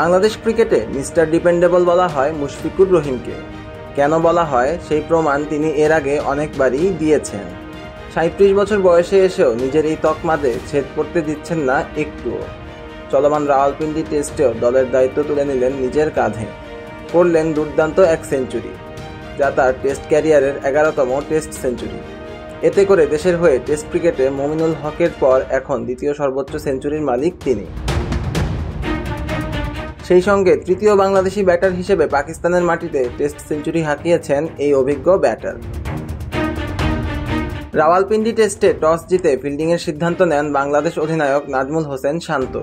বাংলাদেশ ক্রিকেটে mister dependable বলা হয় মুশফিকুর রহিমকে। কেন বলা হয় সেই প্রমাণ তিনি এর আগে অনেকবারই দিয়েছেন। ৩৭ বছর বয়সে এসেও নিজের এই তকমাতে ছেদ পড়তে দিচ্ছেন না একটুও। চলমান রাওয়ালপিন্ডি টেস্টেও দলের দায়িত্ব তুলে নিলেন নিজের কাঁধে, করলেন দুর্দান্ত এক সেঞ্চুরি, যা তার টেস্ট ক্যারিয়ারের ১১তম টেস্ট সেঞ্চুরি। এতে করে দেশের হয়ে টেস্ট ক্রিকেটে মমিনুল হকের পর এখন দ্বিতীয় সর্বোচ্চ সেঞ্চুরির মালিক তিনি। সেই সঙ্গে তৃতীয় বাংলাদেশি ব্যাটার হিসেবে পাকিস্তানের মাটিতে টেস্ট সেঞ্চুরি হাঁকিয়েছেন এই অভিজ্ঞ ব্যাটার। রাওয়ালপিন্ডি টেস্টে টস জিতে ফিল্ডিংয়ের সিদ্ধান্ত নেন বাংলাদেশ অধিনায়ক নাজমুল হোসেন শান্ত।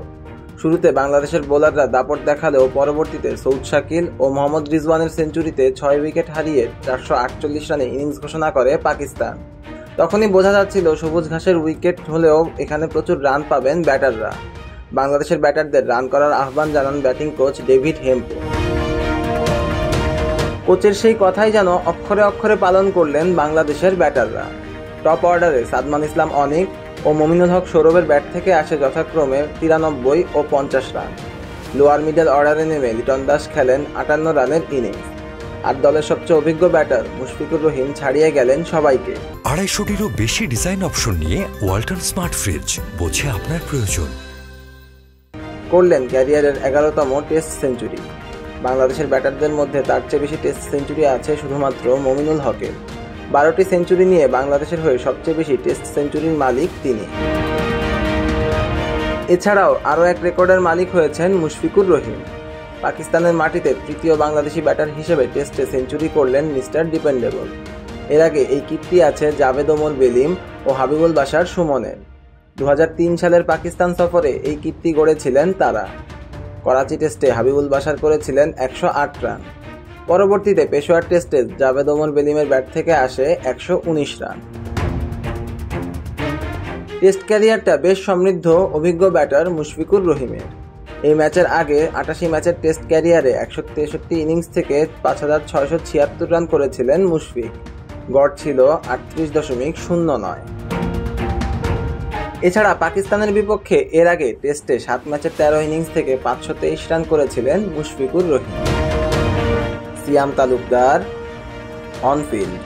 শুরুতে বাংলাদেশের বোলাররা দাপট দেখালেও পরবর্তীতে সৌদ শাকিল ও মোহাম্মদ রিজওয়ানের সেঞ্চুরিতে ৬ উইকেট হারিয়ে ৪৪৮ রানে ইনিংস ঘোষণা করে পাকিস্তান। তখনই বোঝা যাচ্ছিল সবুজ ঘাসের উইকেট হলেও এখানে প্রচুর রান পাবেন ব্যাটাররা। বাংলাদেশের ব্যাটারদের রান করার আহ্বান জানান ব্যাটিং কোচ ডেভিড হেম্পো। কোচের সেই কথাই যেন অক্ষরে অক্ষরে পালন করলেন বাংলাদেশের ব্যাটাররা। টপ অর্ডারে সাদমান ইসলাম অনিক ও মমিনুল হক সৌরভের ব্যাট থেকে আসে যথাক্রমে ৯৩ ও ৫০ রান। লোয়ার মিডল অর্ডারে নেমে লিটন দাস খেলেন ৫৮ রানের ইনিংস। আর দলের সবচেয়ে অভিজ্ঞ ব্যাটার মুশফিকুর রহিম ছাড়িয়ে গেলেন সবাইকে। ২৫০টিরও বেশি ডিজাইন অপশন নিয়ে ওয়ালটন স্মার্ট ফ্রিজ, বোঝে আপনার প্রয়োজন। করলেন ক্যারিয়ারের ১১তম টেস্ট সেঞ্চুরি। বাংলাদেশের ব্যাটারদের মধ্যে তার চেয়ে বেশি টেস্ট সেঞ্চুরি আছে শুধুমাত্র মমিনুল হকের। ১২টি সেঞ্চুরি নিয়ে বাংলাদেশের হয়ে সবচেয়ে বেশি টেস্ট সেঞ্চুরির মালিক তিনি। এছাড়াও আরও এক রেকর্ডের মালিক হয়েছেন মুশফিকুর রহিম। পাকিস্তানের মাটিতে তৃতীয় বাংলাদেশি ব্যাটার হিসেবে টেস্টে সেঞ্চুরি করলেন মিস্টার ডিপেন্ডেবল। এর আগে এই কীর্তি আছে জাভেদ ওমর বেলিম ও হাবিবুল বাশার সুমনের। ২০০৩ সালের পাকিস্তান সফরে এই কীর্তি গড়েছিলেন তারা। করাচি টেস্টে হাবিবুল বাশার করেছিলেন ১০৮ রান। পরবর্তীতে পেশোয়ার টেস্টে জাভেদ ওমর বেলিমের ব্যাট থেকে আসে ১১৯ রান। টেস্ট ক্যারিয়ারটা বেশ সমৃদ্ধ অভিজ্ঞ ব্যাটার মুশফিকুর রহিমের। এই ম্যাচের আগে ৮৮ ম্যাচের টেস্ট ক্যারিয়ারে ১৬৩ ইনিংস থেকে ৫৬৭৬ রান করেছিলেন মুশফিক। গড় ছিল ৩৮.০৯। এছাড়া পাকিস্তানের বিপক্ষে এর আগে টেস্টে ৭ ম্যাচের ১৩ ইনিংস থেকে ৫২৩ রান করেছিলেন মুশফিকুর রহিম। সিয়াম তালুকদার, অন ফিল্ড।